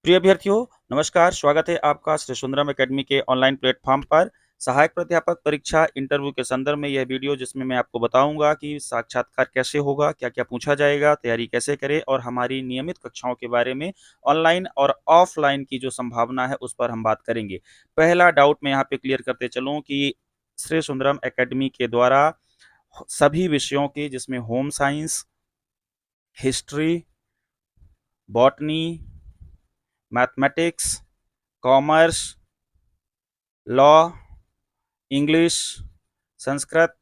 प्रिय अभ्यर्थियों, नमस्कार। स्वागत है आपका श्री सुंदरम एकेडमी के ऑनलाइन प्लेटफॉर्म पर। सहायक प्राध्यापक परीक्षा इंटरव्यू के संदर्भ में यह वीडियो जिसमें मैं आपको बताऊंगा कि साक्षात्कार कैसे होगा, क्या-क्या पूछा जाएगा, तैयारी कैसे करें और हमारी नियमित कक्षाओं के बारे में ऑनलाइन और ऑफलाइन की जो संभावना है उस पर हम बात करेंगे। पहला डाउट मैं यहाँ पे क्लियर करते चलूँ कि श्री सुंदरम एकेडमी के द्वारा सभी विषयों के जिसमें home science, history, botany, mathematics, commerce, law, English, Sanskrit,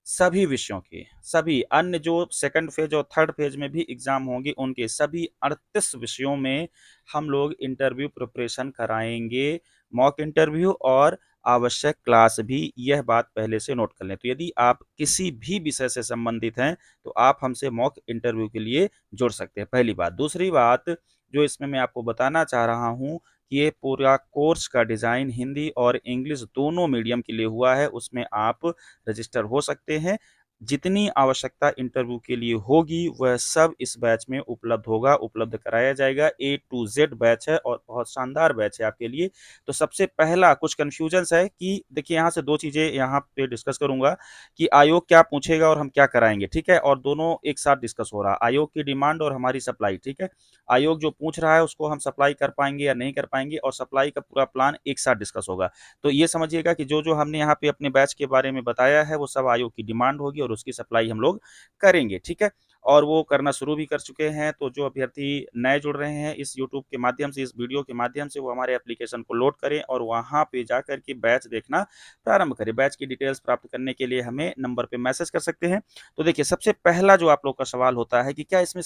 सभी विषयों के सभी अन्य जो सेकंड फेज और थर्ड फेज में भी एग्जाम होंगे उनके सभी 38 विषयों में हम लोग इंटरव्यू प्रिपरेशन कराएंगे, मॉक इंटरव्यू और आवश्यक क्लास भी। यह बात पहले से नोट कर लें। तो यदि आप किसी भी विषय से संबंधित हैं तो आप हमसे मॉक इंटरव्यू के लिए जुड़ सकते हैं, पहली बात। दूसरी बात जो इसमें मैं आपको बताना चाह रहा हूं कि ये पूरा कोर्स का डिज़ाइन हिंदी और इंग्लिश दोनों मीडियम के लिए हुआ है, उसमें आप रजिस्टर हो सकते हैं। जितनी आवश्यकता इंटरव्यू के लिए होगी वह सब इस बैच में उपलब्ध होगा, उपलब्ध कराया जाएगा। ए टू जेड बैच है और बहुत शानदार बैच है आपके लिए। तो सबसे पहला कुछ कन्फ्यूजन्स है कि देखिए, यहाँ से दो चीज़ें यहाँ पे डिस्कस करूंगा कि आयोग क्या पूछेगा और हम क्या कराएंगे, ठीक है। और दोनों एक साथ डिस्कस हो रहा है, आयोग की डिमांड और हमारी सप्लाई, ठीक है। आयोग जो पूछ रहा है उसको हम सप्लाई कर पाएंगे या नहीं कर पाएंगे और सप्लाई का पूरा प्लान एक साथ डिस्कस होगा। तो ये समझिएगा कि जो जो हमने यहाँ पे अपने बैच के बारे में बताया है वो सब आयोग की डिमांड होगी और उसकी सप्लाई हम लोग करेंगे, ठीक है। और वो करना शुरू भी कर चुके हैं। तो जो अभ्यर्थी नए जुड़ रहे हैं इस यूट्यूब के माध्यम से, इस वीडियो के माध्यम से, वो हमारे एप्लीकेशन को लोड करें और वहाँ पे जा करके बैच देखना प्रारंभ करें। बैच की डिटेल्स प्राप्त करने के लिए हमें नंबर पे मैसेज कर सकते हैं। तो देखिए, सबसे पहला जो आप लोग का सवाल होता है कि क्या इसमें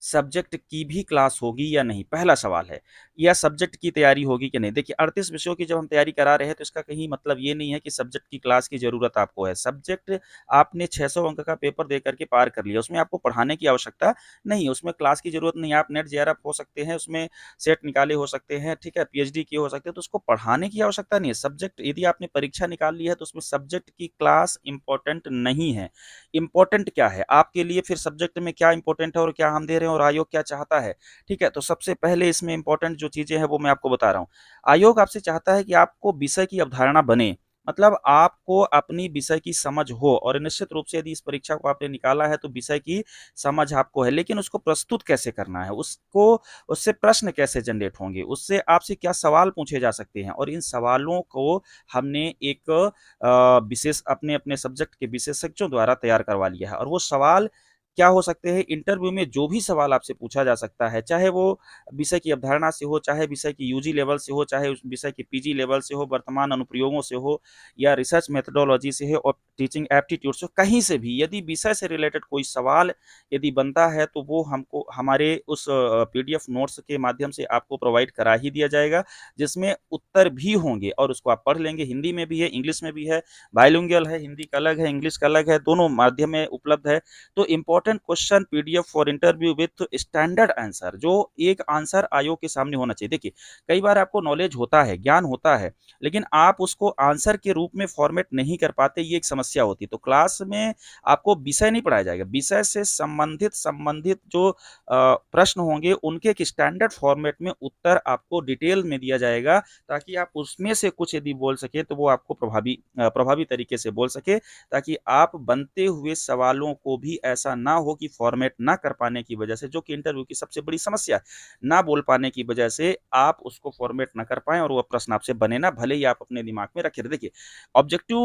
सब्जेक्ट की भी क्लास होगी या नहीं, पहला सवाल है। या सब्जेक्ट की तैयारी होगी कि नहीं। देखिए, 38 विषयों की जब हम तैयारी करा रहे हैं तो इसका कहीं मतलब ये नहीं है कि सब्जेक्ट की क्लास की जरूरत आपको है। सब्जेक्ट आपने 600 अंक का पेपर दे करके पार कर लिया, उसमें आपको पढ़ाने की आवश्यकता नहीं है, उसमें क्लास की जरूरत नहीं है। आप नेट जेआरएफ हो सकते हैं, उसमें सेट निकाले हो सकते हैं, ठीक है, पीएचडी किए हो सकते हैं, तो उसको पढ़ाने की आवश्यकता नहीं है। सब्जेक्ट यदि आपने परीक्षा निकाल ली है तो उसमें सब्जेक्ट की क्लास इंपॉर्टेंट नहीं है। इंपॉर्टेंट क्या है आपके लिए, फिर सब्जेक्ट में क्या इंपॉर्टेंट है और क्या हम दे रहे हैं और आयोग क्या चाहता है, ठीक है। तो सबसे पहले इसमें इंपॉर्टेंट जो चीजें हैं वो मैं आपको बता रहा हूँ। आयोग आपसे चाहता है कि आपको विषय की अवधारणा बने, मतलब आपको अपनी विषय की समझ हो। और निश्चित रूप से यदि इस परीक्षा को आपने निकाला है तो विषय की समझ आपको है, लेकिन उसको प्रस्तुत कैसे करना है, उसको उससे प्रश्न कैसे जनरेट होंगे, उससे आपसे क्या सवाल पूछे जा सकते हैं, और इन सवालों को हमने एक विशेष अपने अपने सब्जेक्ट के विशेषज्ञों द्वारा तैयार करवा लिया है। और वो सवाल क्या हो सकते हैं, इंटरव्यू में जो भी सवाल आपसे पूछा जा सकता है, चाहे वो विषय की अवधारणा से हो, चाहे विषय की यूजी लेवल से हो, चाहे उस विषय की पीजी लेवल से हो, वर्तमान अनुप्रयोगों से हो, या रिसर्च मेथडोलॉजी से हो, और टीचिंग एप्टीट्यूड से हो, कहीं से भी यदि विषय से रिलेटेड कोई सवाल यदि बनता है तो वो हमको हमारे उस पीडीएफ नोट्स के माध्यम से आपको प्रोवाइड करा ही दिया जाएगा, जिसमें उत्तर भी होंगे और उसको आप पढ़ लेंगे। हिंदी में भी है, इंग्लिश में भी है, बाइलिंगुअल है, हिंदी का अलग है, इंग्लिश का अलग है, दोनों माध्यम में उपलब्ध है। तो important question PDF for interview with standard answer, जो एक आंसर आयोग के सामने होना चाहिए। देखिए, कई बार आपको नॉलेज होता है, ज्ञान होता है, लेकिन आप उसको आंसर के रूप में फॉर्मेट नहीं कर पाते, ये एक समस्या होती है। तो क्लास में आपको विषय नहीं पढ़ाया जाएगा, विषय से संबंधित जो प्रश्न होंगे उनके एक स्टैंडर्ड फॉर्मेट में उत्तर आपको डिटेल में दिया जाएगा, ताकि आप उसमें से कुछ यदि बोल सके तो वो आपको प्रभावी तरीके से बोल सके, ताकि आप बनते हुए सवालों को भी ऐसा ना हो कि फॉर्मेट ना कर पाने की वजह से, जो कि इंटरव्यू की सबसे बड़ी समस्या है, ना बोल पाने की वजह से आप उसको फॉर्मेट ना कर पाए और वो प्रश्न आपसे बने ना, भले ही आप अपने दिमाग में रखे। देखिए, ऑब्जेक्टिव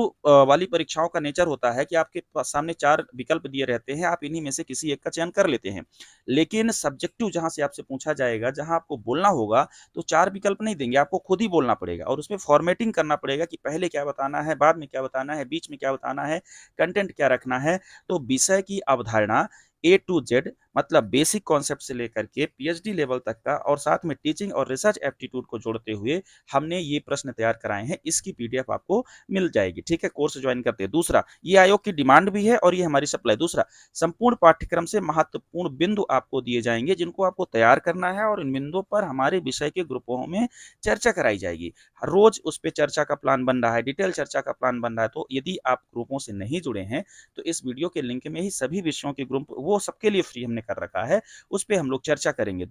वाली परीक्षाओं का नेचर होता है कि आपके सामने 4 विकल्प दिए रहते हैं, आप इन्हीं में से किसी एक का चयन कर लेते हैं। लेकिन सब्जेक्टिव जहां से आपसे पूछा जाएगा, जहां आपको बोलना होगा, तो 4 विकल्प नहीं देंगे, आपको खुद ही बोलना पड़ेगा और उसमें फॉर्मेटिंग करना पड़ेगा कि पहले क्या बताना है, बाद में क्या बताना है, बीच में क्या बताना है, कंटेंट क्या रखना है। तो विषय की अवधारणा ए टू जेड, मतलब बेसिक कॉन्सेप्ट से लेकर के पीएचडी लेवल तक का, और साथ में टीचिंग और रिसर्च एप्टीट्यूड को जोड़ते हुए हमने ये प्रश्न तैयार कराए हैं। इसकी पीडीएफ आपको मिल जाएगी, ठीक है, कोर्स ज्वाइन करते हैं। दूसरा, ये आयोग की डिमांड भी है और ये हमारी सप्लाई। दूसरा, संपूर्ण पाठ्यक्रम से महत्वपूर्ण बिंदु आपको दिए जाएंगे जिनको आपको तैयार करना है, और इन बिंदुओं पर हमारे विषय के ग्रुपों में चर्चा कराई जाएगी। रोज उस पर चर्चा का प्लान बन रहा है, डिटेल चर्चा का प्लान बन रहा है। तो यदि आप ग्रुपों से नहीं जुड़े हैं तो इस वीडियो के लिंक में ही सभी विषयों के ग्रुप, वो सबके लिए फ्री हमने कर रखा है, उस पे हम लोग चर्चा करेंगे।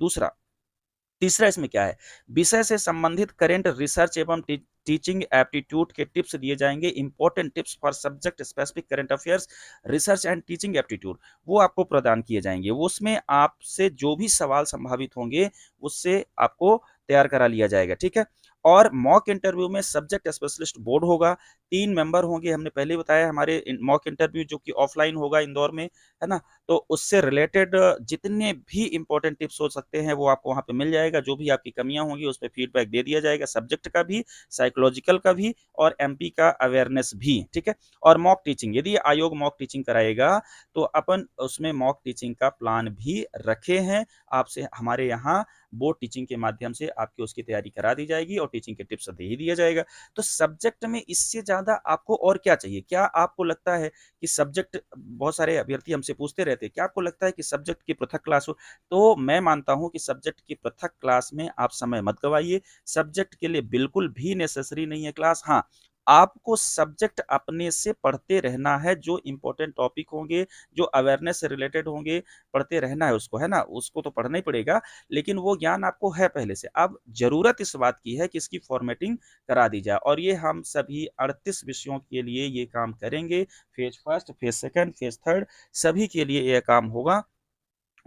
तीसरा इसमें क्या है, विषय से संबंधित करेंट रिसर्च एवं टीचिंग एप्टीट्यूड के टिप्स दिए जाएंगे। Important tips for subject specific current affairs research and teaching aptitude वो आपको प्रदान किए जाएंगे। उसमें आपसे जो भी सवाल संभावित होंगे उससे आपको तैयार करा लिया जाएगा, ठीक है। और मॉक इंटरव्यू में सब्जेक्ट स्पेशलिस्ट बोर्ड होगा, 3 मेंबर होंगे, हमने पहले ही बताया हमारे मॉक इंटरव्यू जो कि ऑफलाइन होगा इंदौर में, है ना। तो उससे रिलेटेड जितने भी इंपॉर्टेंट टिप्स हो सकते हैं वो आपको वहाँ पे मिल जाएगा। जो भी आपकी कमियां होंगी उस पर फीडबैक दे दिया जाएगा, सब्जेक्ट का भी, साइकोलॉजिकल का भी और एमपी का अवेयरनेस भी, ठीक है। और मॉक टीचिंग, यदि आयोग मॉक टीचिंग कराएगा तो अपन उसमें मॉक टीचिंग का प्लान भी रखे हैं। आपसे हमारे यहाँ बोर्ड टीचिंग के माध्यम से आपकी उसकी तैयारी करा दी जाएगी और टीचिंग के टिप्स दे ही दिया जाएगा। तो सब्जेक्ट में इससे ज्यादा आपको और क्या चाहिए? क्या आपको लगता है कि सब्जेक्ट, बहुत सारे अभ्यर्थी हमसे पूछते रहते हैं, क्या आपको लगता है कि सब्जेक्ट की पृथक क्लास हो? तो मैं मानता हूं कि सब्जेक्ट की पृथक क्लास में आप समय मत गवाइए। सब्जेक्ट के लिए बिल्कुल भी नेसेसरी नहीं है क्लास। हाँ, आपको सब्जेक्ट अपने से पढ़ते रहना है, जो इंपॉर्टेंट टॉपिक होंगे, जो अवेयरनेस से रिलेटेड होंगे, पढ़ते रहना है उसको, है ना। उसको तो पढ़ना ही पड़ेगा, लेकिन वो ज्ञान आपको है पहले से। अब जरूरत इस बात की है कि इसकी फॉर्मेटिंग करा दी जाए, और ये हम सभी 38 विषयों के लिए ये काम करेंगे। Phase first, phase second, phase third, सभी के लिए यह काम होगा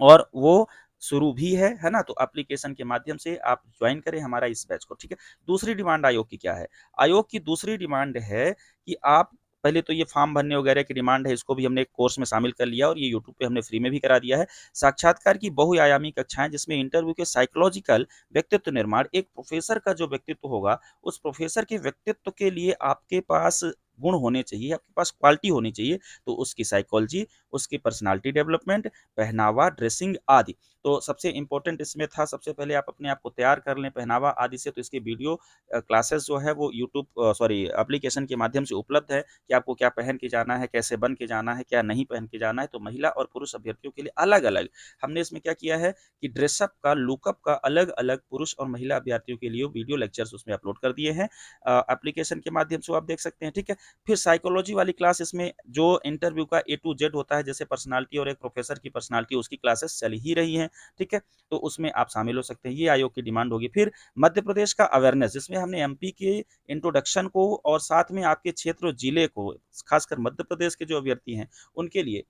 और वो शुरू भी है ना। तो एप्लीकेशन के माध्यम से आप ज्वाइन करें हमारा इस बैच को, ठीक है। दूसरी डिमांड आयोग की क्या है? आयोग की दूसरी डिमांड है कि आप पहले तो ये फॉर्म भरने वगैरह की डिमांड है, इसको भी हमने एक कोर्स में शामिल कर लिया और ये यूट्यूब पे हमने फ्री में भी करा दिया है। साक्षात्कार की बहुआयामी कक्षाएं, जिसमें इंटरव्यू के साइकोलॉजिकल व्यक्तित्व निर्माण, एक प्रोफेसर का जो व्यक्तित्व होगा उस प्रोफेसर के व्यक्तित्व के लिए आपके पास गुण होने चाहिए, आपके पास क्वालिटी होनी चाहिए। तो उसकी साइकोलॉजी, उसकी पर्सनालिटी डेवलपमेंट, पहनावा, ड्रेसिंग आदि। तो सबसे इंपॉर्टेंट इसमें था, सबसे पहले आप अपने आप को तैयार कर लें पहनावा आदि से। तो इसकी वीडियो क्लासेस जो है वो यूट्यूब सॉरी एप्लीकेशन के माध्यम से उपलब्ध है कि आपको क्या पहन के जाना है, कैसे बन के जाना है, क्या नहीं पहन के जाना है। तो महिला और पुरुष अभ्यर्थियों के लिए अलग अलग हमने इसमें क्या किया है कि ड्रेसअप का, लुकअप का अलग अलग पुरुष और महिला अभ्यर्थियों के लिए वीडियो लेक्चर्स उसमें अपलोड कर दिए हैं। एप्लीकेशन के माध्यम से आप देख सकते हैं, ठीक है। फिर साइकोलॉजी वाली क्लास, इसमें जो इंटरव्यू का ए टू जेड होता है, जैसे पर्सनालिटी और एक प्रोफेसर की पर्सनालिटी, उसकी क्लासेस चल ही रही हैं, ठीक है। तो उसमें आप शामिल हो सकते हैं, ये आयोग की डिमांड होगी। फिर मध्य प्रदेश का अवेयरनेस, जिसमें हमने एमपी के इंट्रोडक्शन को और साथ में आपके क्षेत्र और जिले को, खासकर मध्य प्रदेश के जो अभ्यर्थी हैं उनके लिए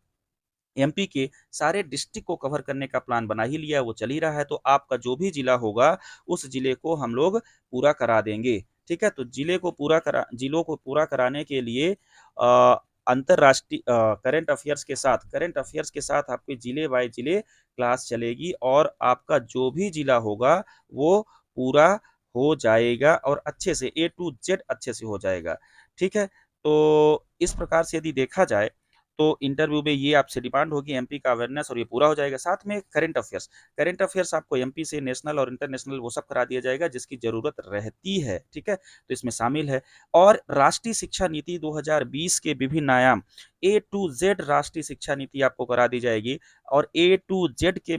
एमपी के सारे डिस्ट्रिक्ट को कवर करने का प्लान बना ही लिया है, वो चल ही रहा है। तो आपका जो भी जिला होगा उस जिले को हम लोग पूरा करा देंगे, ठीक है। तो जिलों को पूरा कराने के लिए अंतरराष्ट्रीय करंट अफेयर्स के साथ आपके जिले बाय जिले क्लास चलेगी, और आपका जो भी जिला होगा वो पूरा हो जाएगा और अच्छे से ए टू जेड अच्छे से हो जाएगा, ठीक है। तो इस प्रकार से यदि देखा जाए तो इंटरव्यू में ये आपसे डिमांड होगी, एमपी का अवेयरनेस, और ये पूरा हो जाएगा। साथ में करंट अफेयर्स आपको एमपी से नेशनल और इंटरनेशनल वो सब करा दिया जाएगा जिसकी जरूरत रहती है, ठीक है। तो इसमें शामिल है। और राष्ट्रीय शिक्षा नीति 2020 के विभिन्न आयाम, ए टू जेड राष्ट्रीय शिक्षा नीति आपको करा दी जाएगी। और ए टू जेड के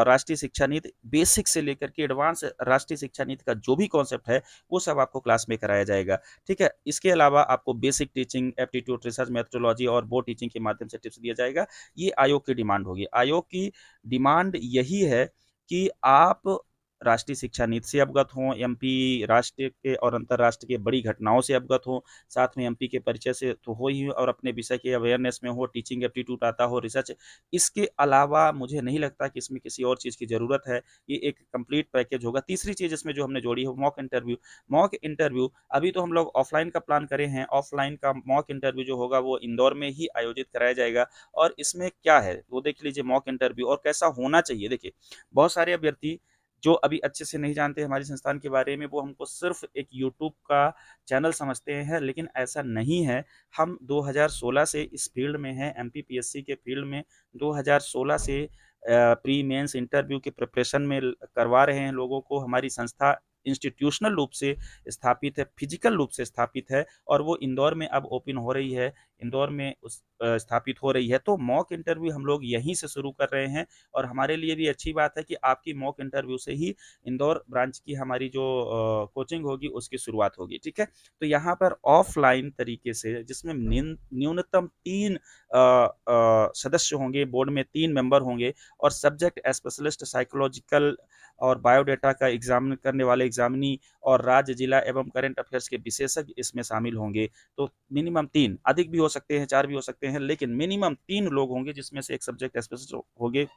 राष्ट्रीय शिक्षा नीति, बेसिक से लेकर के एडवांस राष्ट्रीय शिक्षा नीति का जो भी कॉन्सेप्ट है वो सब आपको क्लास में कराया जाएगा, ठीक है। इसके अलावा आपको basic teaching, aptitude, research, methodology और बोर्ड टीचिंग के माध्यम से टिप्स दिया जाएगा। ये आयोग की डिमांड होगी। आयोग की डिमांड यही है कि आप राष्ट्रीय शिक्षा नीति से अवगत हों, एमपी राष्ट्रीय के और अंतर्राष्ट्रीय के बड़ी घटनाओं से अवगत हों, साथ में एमपी के परिचय से तो हो ही, और अपने विषय के अवेयरनेस में हो, टीचिंग एप्टीट्यूड आता हो, रिसर्च। इसके अलावा मुझे नहीं लगता कि इसमें किसी और चीज़ की ज़रूरत है, ये एक कंप्लीट पैकेज होगा। तीसरी चीज़ इसमें जो हमने जोड़ी है मॉक इंटरव्यू। मॉक इंटरव्यू अभी तो हम लोग ऑफलाइन का प्लान करे हैं, ऑफलाइन का मॉक इंटरव्यू जो होगा वो इंदौर में ही आयोजित कराया जाएगा। और इसमें क्या है वो देख लीजिए, मॉक इंटरव्यू और कैसा होना चाहिए। देखिए, बहुत सारे अभ्यर्थी जो अभी अच्छे से नहीं जानते हमारे संस्थान के बारे में, वो हमको सिर्फ एक यूट्यूब का चैनल समझते हैं, लेकिन ऐसा नहीं है। हम 2016 से इस फील्ड में हैं, एमपीपीएससी के फील्ड में 2016 से प्री मेंस इंटरव्यू के प्रिपरेशन में करवा रहे हैं लोगों को। हमारी संस्था इंस्टीट्यूशनल रूप से स्थापित है, फिजिकल रूप से स्थापित है और वो इंदौर में अब ओपन हो रही है, इंदौर में स्थापित हो रही है। तो मॉक इंटरव्यू हम लोग यहीं से शुरू कर रहे हैं और हमारे लिए भी अच्छी बात है कि आपकी मॉक इंटरव्यू से ही इंदौर ब्रांच की हमारी जो कोचिंग होगी उसकी शुरुआत होगी, ठीक है। तो यहाँ पर ऑफलाइन तरीके से जिसमें न्यूनतम 3 सदस्य होंगे, बोर्ड में 3 मेंबर होंगे और सब्जेक्ट स्पेशलिस्ट साइकोलॉजिकल और बायोडाटा का एग्जामिन करने वाले एग्जामिनी और राज्य, जिला एवं करंट अफेयर्स के विशेषज्ञ इसमें शामिल होंगे। तो मिनिमम 3, अधिक भी हो सकते हैं, 4 भी हो सकते हैं, लेकिन मिनिमम 3 लोग होंगे जिसमें से एक सब्जेक्ट स्पेशलिस्ट होंगे,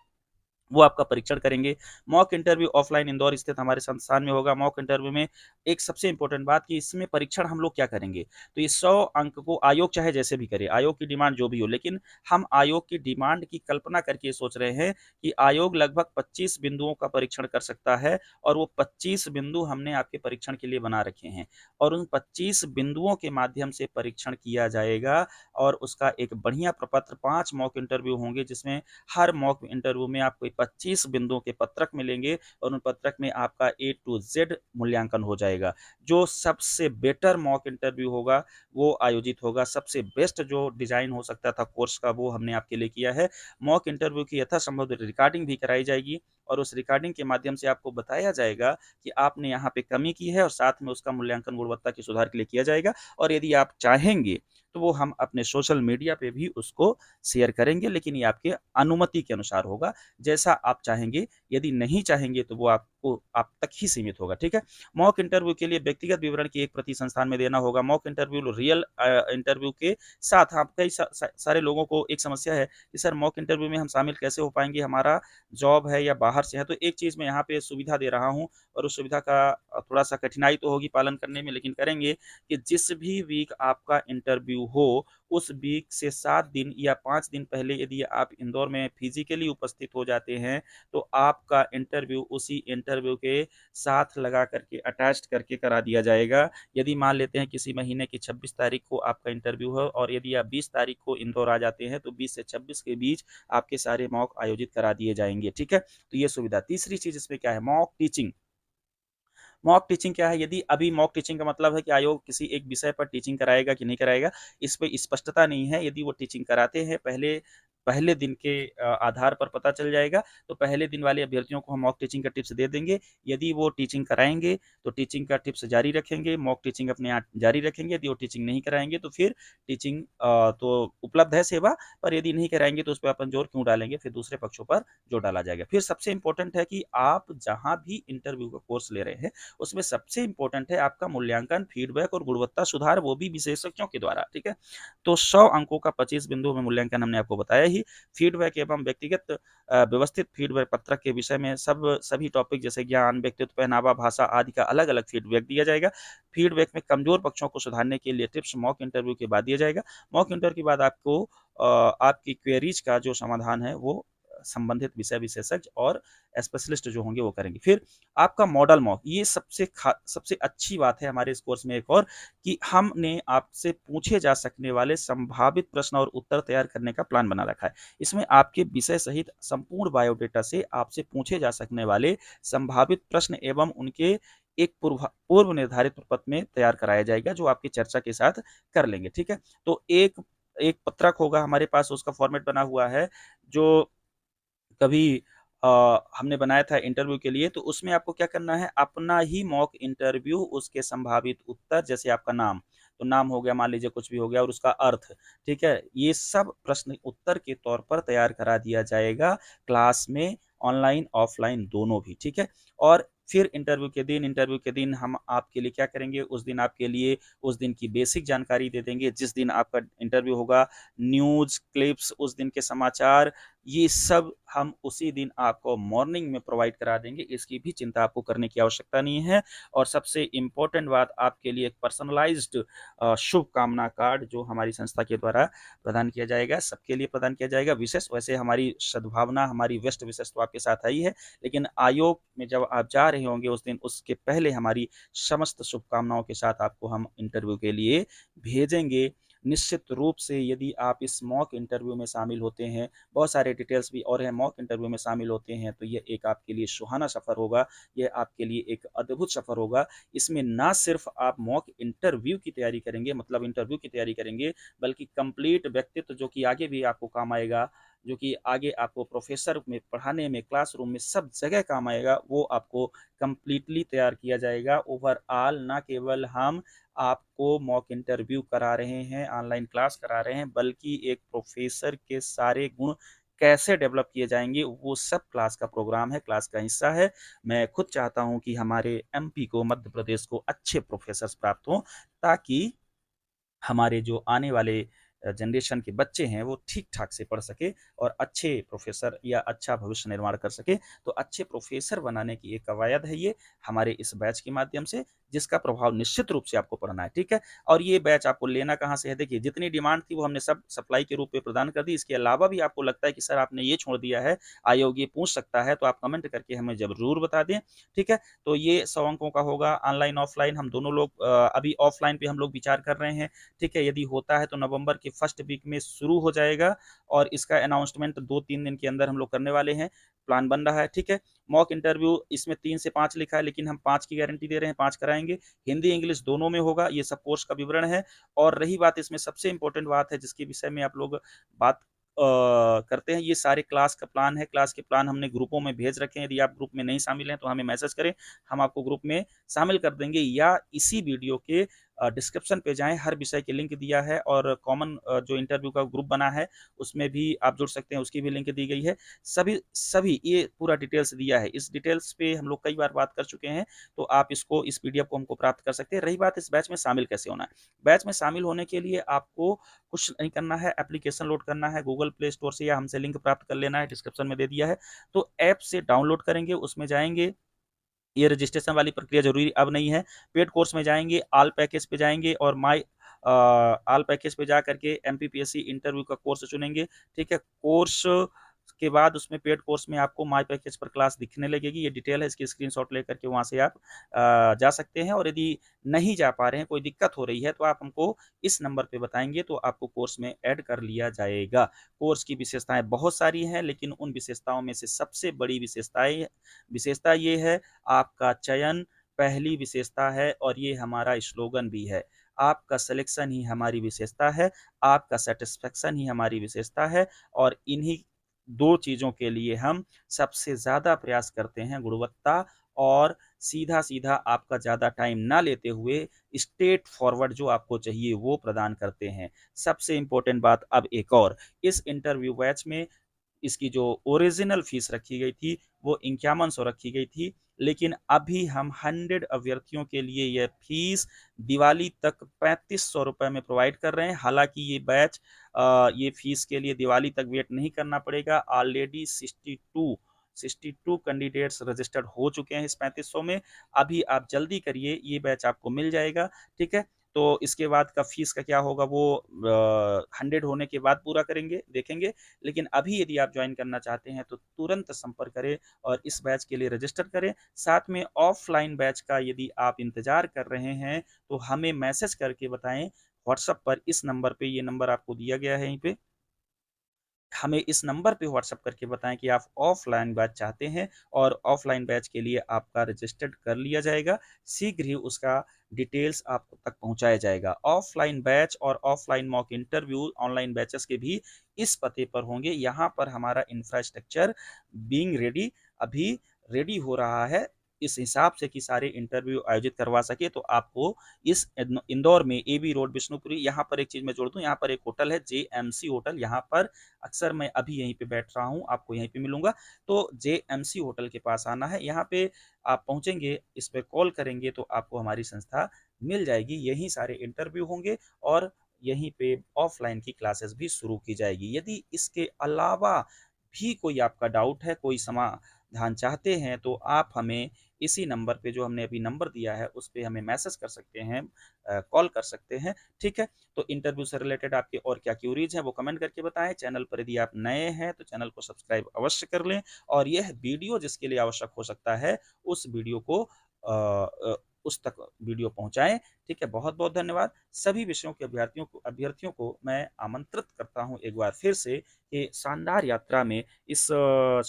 वो आपका परीक्षण करेंगे। मॉक इंटरव्यू ऑफलाइन इंदौर स्थित हमारे संस्थान में होगा। मॉक इंटरव्यू में एक सबसे इंपॉर्टेंट बात कि इसमें परीक्षण हम लोग क्या करेंगे, तो ये 100 अंक को आयोग चाहे जैसे भी करे, आयोग की डिमांड जो भी हो, लेकिन हम आयोग की डिमांड की कल्पना करके सोच रहे हैं कि आयोग लगभग 25 बिंदुओं का परीक्षण कर सकता है और वो 25 बिंदु हमने आपके परीक्षण के लिए बना रखे हैं और उन 25 बिंदुओं के माध्यम से परीक्षण किया जाएगा और उसका एक बढ़िया प्रपत्र, 5 मॉक इंटरव्यू होंगे जिसमें हर मॉक इंटरव्यू में आपको 25 बिंदुओं के पत्रक मिलेंगे और उन पत्रक में आपका ए टू जेड मूल्यांकन हो जाएगा। जो सबसे बेटर मॉक इंटरव्यू होगा वो आयोजित होगा। सबसे बेस्ट जो डिजाइन हो सकता था कोर्स का वो हमने आपके लिए किया है। मॉक इंटरव्यू की यथासंभव रिकॉर्डिंग भी कराई जाएगी और उस रिकॉर्डिंग के माध्यम से आपको बताया जाएगा कि आपने यहाँ पे कमी की है और साथ में उसका मूल्यांकन गुणवत्ता के सुधार के लिए किया जाएगा और यदि आप चाहेंगे तो वो हम अपने सोशल मीडिया पे भी उसको शेयर करेंगे, लेकिन ये आपके अनुमति के अनुसार होगा, जैसा आप चाहेंगे। यदि नहीं चाहेंगे तो वो आपको आप तक ही सीमित होगा, ठीक है। मॉक इंटरव्यू के लिए व्यक्तिगत विवरण की एक प्रति संस्थान में देना होगा। मॉक इंटरव्यू रियल इंटरव्यू के साथ आप कई सारे लोगों को एक समस्या है कि सर मॉक इंटरव्यू में हम शामिल कैसे हो पाएंगे, हमारा जॉब है या बाहर से है। तो एक चीज़ मैं यहाँ पे सुविधा दे रहा हूँ और उस सुविधा का थोड़ा सा कठिनाई तो होगी पालन करने में, लेकिन करेंगे कि जिस भी वीक आपका इंटरव्यू हो उस वीक से 7 दिन या 5 दिन पहले यदि आप इंदौर में फिजिकली उपस्थित हो जाते हैं तो आपका इंटरव्यू उसी इंटरव्यू के साथ लगा करके अटैच्ड करके करा दिया जाएगा। यदि मान लेते हैं किसी महीने की 26 तारीख को आपका इंटरव्यू है और यदि आप 20 तारीख को इंदौर आ जाते हैं तो 20 से 26 के बीच आपके सारे मॉक आयोजित करा दिए जाएंगे, ठीक है। तो ये सुविधा। तीसरी चीज इसमें क्या है, मॉक टीचिंग। मॉक टीचिंग क्या है, यदि अभी मॉक टीचिंग का मतलब है कि आयोग किसी एक विषय पर टीचिंग कराएगा कि नहीं कराएगा, इस पे स्पष्टता नहीं है। यदि वो टीचिंग कराते हैं पहले पहले दिन के आधार पर पता चल जाएगा, तो पहले दिन वाले अभ्यर्थियों को हम मॉक टीचिंग का टिप्स दे देंगे। यदि वो टीचिंग कराएंगे तो टीचिंग का टिप्स जारी रखेंगे, मॉक टीचिंग अपने आप जारी रखेंगे। यदि वो टीचिंग नहीं कराएंगे तो फिर टीचिंग तो उपलब्ध है सेवा, पर यदि नहीं कराएंगे तो उस पर अपन जोर क्यों डालेंगे, फिर दूसरे पक्षों पर जोर डाला जाएगा। फिर सबसे इंपॉर्टेंट है कि आप जहां भी इंटरव्यू का कोर्स ले रहे हैं उसमें सबसे इंपॉर्टेंट है आपका मूल्यांकन, फीडबैक और गुणवत्ता सुधार, वो भी विशेषज्ञों के द्वारा, ठीक है। तो 100 अंकों का 25 बिंदुओं में मूल्यांकन हमने आपको बताया ही। फीडबैक एवं व्यक्तिगत व्यवस्थित फीडबैक पत्रक के विषय में सभी टॉपिक जैसे ज्ञान, व्यक्तित्व, पहनावा, भाषा आदि का अलग अलग फीडबैक दिया जाएगा। फीडबैक में कमजोर पक्षों को सुधारने के लिए टिप्स मॉक इंटरव्यू के बाद दिया जाएगा। मॉक इंटरव्यू के बाद आपको आपकी क्वेरीज का जो समाधान है वो संबंधित विषय विशेषज्ञ और स्पेशलिस्ट जो होंगे वो करेंगे। फिर आपका मॉडल मॉक, ये सबसे अच्छी बात है हमारे इस कोर्स में एक और, कि हमने आपसे पूछे जा सकने वाले संभावित प्रश्न और उत्तर तैयार करने का प्लान बना रखा है। इसमें आपके विषय सहित संपूर्ण बायोडेटा से आपसे पूछे जा सकने वाले संभावित प्रश्न एवं उनके एक पूर्व निर्धारित प्रपत्र में तैयार कराया जाएगा जो आपकी चर्चा के साथ कर लेंगे, ठीक है। तो एक एक पत्रक होगा हमारे पास, उसका फॉर्मेट बना हुआ है जो कभी हमने बनाया था इंटरव्यू के लिए। तो उसमें आपको क्या करना है, अपना ही मॉक इंटरव्यू, उसके संभावित उत्तर, जैसे आपका नाम, तो नाम हो गया मान लीजिए, कुछ भी हो गया, और उसका अर्थ, ठीक है, ये सब प्रश्न उत्तर के तौर पर तैयार करा दिया जाएगा क्लास में, ऑनलाइन ऑफलाइन दोनों भी, ठीक है। और फिर इंटरव्यू के दिन हम आपके लिए क्या करेंगे, उस दिन आपके लिए उस दिन की बेसिक जानकारी दे देंगे। जिस दिन आपका इंटरव्यू होगा, न्यूज क्लिप्स, उस दिन के समाचार, ये सब हम उसी दिन आपको मॉर्निंग में प्रोवाइड करा देंगे। इसकी भी चिंता आपको करने की आवश्यकता नहीं है। और सबसे इम्पोर्टेंट बात, आपके लिए एक पर्सनलाइज्ड शुभकामना कार्ड जो हमारी संस्था के द्वारा प्रदान किया जाएगा, सबके लिए प्रदान किया जाएगा। विशेष वैसे हमारी सद्भावना, हमारी बेस्ट विशेष तो आपके साथ आई है, लेकिन आयोग में जब आप जा रहे होंगे उस दिन, उसके पहले हमारी समस्त शुभकामनाओं के साथ आपको हम इंटरव्यू के लिए भेजेंगे। निश्चित रूप से यदि आप इस मॉक इंटरव्यू में शामिल होते हैं, बहुत सारे डिटेल्स भी और हैं, मॉक इंटरव्यू में शामिल होते हैं, तो ये एक आपके लिए सुहाना सफ़र होगा, ये आपके लिए एक अद्भुत सफ़र होगा। इसमें ना सिर्फ़ आप मॉक इंटरव्यू की तैयारी करेंगे, मतलब इंटरव्यू की तैयारी करेंगे, बल्कि कंप्लीट व्यक्तित्व जो कि आगे भी आपको काम आएगा, जो कि आगे आपको प्रोफ़ेसर में पढ़ाने में, क्लासरूम में सब जगह काम आएगा, वो आपको कंप्लीटली तैयार किया जाएगा। ओवरऑल ना केवल हम आपको मॉक इंटरव्यू करा रहे हैं, ऑनलाइन क्लास करा रहे हैं, बल्कि एक प्रोफ़ेसर के सारे गुण कैसे डेवलप किए जाएँगे, वो सब क्लास का प्रोग्राम है, क्लास का हिस्सा है। मैं खुद चाहता हूँ कि हमारे एमपी को, मध्य प्रदेश को अच्छे प्रोफ़ेसर्स प्राप्त हों, ताकि हमारे जो आने वाले जनरेशन के बच्चे हैं वो ठीक-ठाक से पढ़ सकें और अच्छे प्रोफ़ेसर या अच्छा भविष्य निर्माण कर सकें। तो अच्छे प्रोफ़ेसर बनाने की एक कवायद है ये, हमारे इस बैच के माध्यम से, जिसका प्रभाव निश्चित रूप से आपको पड़ना है, ठीक है? और ये बैच आपको लेना कहाँ से है? देखिए, जितनी डिमांड थी वो हमने सब सप्लाई के रूप में प्रदान कर दी। इसके अलावा भी आपको लगता है कि सर आपने ये छोड़ दिया है, आयोग ये पूछ सकता है, तो आप कमेंट करके हमें ज़रूर बता दें, ठीक है? तो ये 100 अंकों का होगा, ऑनलाइन, ऑफ़लाइन हम दोनों लोग अभी ऑफ़लाइन पे हम लोग विचार कर रहे हैं, ठीक है? यदि होता है तो नवंबर के फर्स्ट वीक में शुरू हो जाएगा और इसका अनाउंसमेंट 2-3 दिन के अंदर हम लोग करने वाले हैं, प्लान बन रहा है, ठीक है? मॉक इंटरव्यू इसमें 3 से 5 लिखा है, लेकिन हम 5 की गारंटी दे रहे हैं, 5 कराएँगे। हिंदी, इंग्लिश दोनों में होगा, ये सब कोर्स का विवरण है। और रही बात, इसमें सबसे इम्पोर्टेंट बात है जिसके विषय में आप लोग बात करते हैं, ये सारे क्लास का प्लान है। क्लास के प्लान हमने ग्रुपों में भेज रखे हैं, यदि आप ग्रुप में नहीं शामिल हैं तो हमें मैसेज करें, हम आपको ग्रुप में शामिल कर देंगे, या इसी वीडियो के डिस्क्रिप्शन पे जाएँ, हर विषय की लिंक दिया है और कॉमन जो इंटरव्यू का ग्रुप बना है, उसमें भी आप जुड़ सकते हैं, उसकी भी लिंक दी गई है। सभी सभी ये पूरा डिटेल्स दिया है। इस डिटेल्स पे हम लोग कई बार बात कर चुके हैं, तो आप इसको, इस पीडीएफ को हमको प्राप्त कर सकते हैं। रही बात इस बैच में शामिल कैसे होना है? बैच में शामिल होने के लिए आपको कुछ नहीं करना है, एप्लीकेशन लोड करना है गूगल प्ले स्टोर से, या हमसे लिंक प्राप्त कर लेना है, डिस्क्रिप्शन में दे दिया है। तो ऐप से डाउनलोड करेंगे, उसमें जाएँगे, ये रजिस्ट्रेशन वाली प्रक्रिया ज़रूरी अब नहीं है। पेड कोर्स में जाएँगे, ऑल पैकेज पे जाएँगे और ऑल पैकेज पे जा करके एमपीपीएससी इंटरव्यू का कोर्स चुनेंगे, ठीक है? कोर्स के बाद उसमें पेड कोर्स में आपको माय पैकेज पर क्लास दिखने लगेगी, ये डिटेल है, इसकी स्क्रीनशॉट लेकर के वहाँ से आप जा सकते हैं। और यदि नहीं जा पा रहे हैं, कोई दिक्कत हो रही है, तो आप हमको इस नंबर पे बताएँगे, तो आपको कोर्स में ऐड कर लिया जाएगा। कोर्स की विशेषताएँ बहुत सारी हैं, लेकिन उन विशेषताओं में से सबसे बड़ी विशेषता ये है, आपका चयन पहली विशेषता है और ये हमारा स्लोगन भी है। आपका सिलेक्शन ही हमारी विशेषता है, आपका सैटिस्फैक्शन ही हमारी विशेषता है, और इन्हीं 2 चीज़ों के लिए हम सबसे ज़्यादा प्रयास करते हैं, गुणवत्ता और सीधा-सीधा आपका ज़्यादा टाइम ना लेते हुए स्ट्रेट फॉरवर्ड जो आपको चाहिए वो प्रदान करते हैं। सबसे इम्पोर्टेंट बात अब एक और, इस इंटरव्यू बैच में इसकी जो ओरिजिनल फीस रखी गई थी वो 5100 रखी गई थी, लेकिन अभी हम 100 अभ्यर्थियों के लिए यह फीस दिवाली तक 3500 रुपए में प्रोवाइड कर रहे हैं। हालांकि ये बैच ये फीस के लिए दिवाली तक वेट नहीं करना पड़ेगा। ऑलरेडी 62 कैंडिडेट्स रजिस्टर्ड हो चुके हैं इस 3500 में। अभी आप जल्दी करिए, ये बैच आपको मिल जाएगा, ठीक है? तो इसके बाद का फीस का क्या होगा वो 100 होने के बाद पूरा करेंगे, देखेंगे। लेकिन अभी यदि आप ज्वाइन करना चाहते हैं तो तुरंत संपर्क करें और इस बैच के लिए रजिस्टर करें। साथ में ऑफलाइन बैच का यदि आप इंतजार कर रहे हैं तो हमें मैसेज करके बताएं व्हाट्सएप पर, इस नंबर पे, ये नंबर आपको दिया गया है यहीं पे, हमें इस नंबर पे व्हाट्सएप करके बताएं कि आप ऑफलाइन बैच चाहते हैं, और ऑफलाइन बैच के लिए आपका रजिस्टर्ड कर लिया जाएगा। शीघ्र ही उसका डिटेल्स आप तक पहुंचाया जाएगा। ऑफलाइन बैच और offline mock interview online batches के भी इस पते पर होंगे। यहाँ पर हमारा इंफ्रास्ट्रक्चर बीइंग रेडी, अभी रेडी हो रहा है इस हिसाब से कि सारे इंटरव्यू आयोजित करवा सके। तो आपको इस इंदौर में एबी रोड बिष्णुपुरी, यहाँ पर एक चीज़ मैं जोड़ दूं, यहाँ पर एक होटल है जेएमसी होटल, यहाँ पर अक्सर मैं अभी यहीं पे बैठ रहा हूँ, आपको यहीं पे मिलूंगा। तो जेएमसी होटल के पास आना है, यहाँ पे आप पहुंचेंगे, इस पे कॉल करेंगे तो आपको हमारी संस्था मिल जाएगी। यहीं सारे इंटरव्यू होंगे और यहीं पे ऑफलाइन की क्लासेस भी शुरू की जाएगी। यदि इसके अलावा भी कोई आपका डाउट है, कोई समाधान चाहते हैं, तो आप हमें इसी नंबर पे, जो हमने अभी नंबर दिया है, उस पे हमें मैसेज कर सकते हैं, कॉल कर सकते हैं, ठीक है? तो इंटरव्यू से रिलेटेड आपके और क्या क्यूरीज हैं वो कमेंट करके बताएं। चैनल पर यदि आप नए हैं तो चैनल को सब्सक्राइब अवश्य कर लें, और यह वीडियो जिसके लिए आवश्यक हो सकता है उस वीडियो को उस तक वीडियो पहुँचाएँ। ठीक है, बहुत-बहुत धन्यवाद। सभी विषयों के अभ्यर्थियों को मैं आमंत्रित करता हूँ एक बार फिर से कि शानदार यात्रा में, इस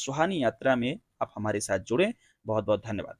सुहानी यात्रा में आप हमारे साथ जुड़ें। बहुत-बहुत धन्यवाद।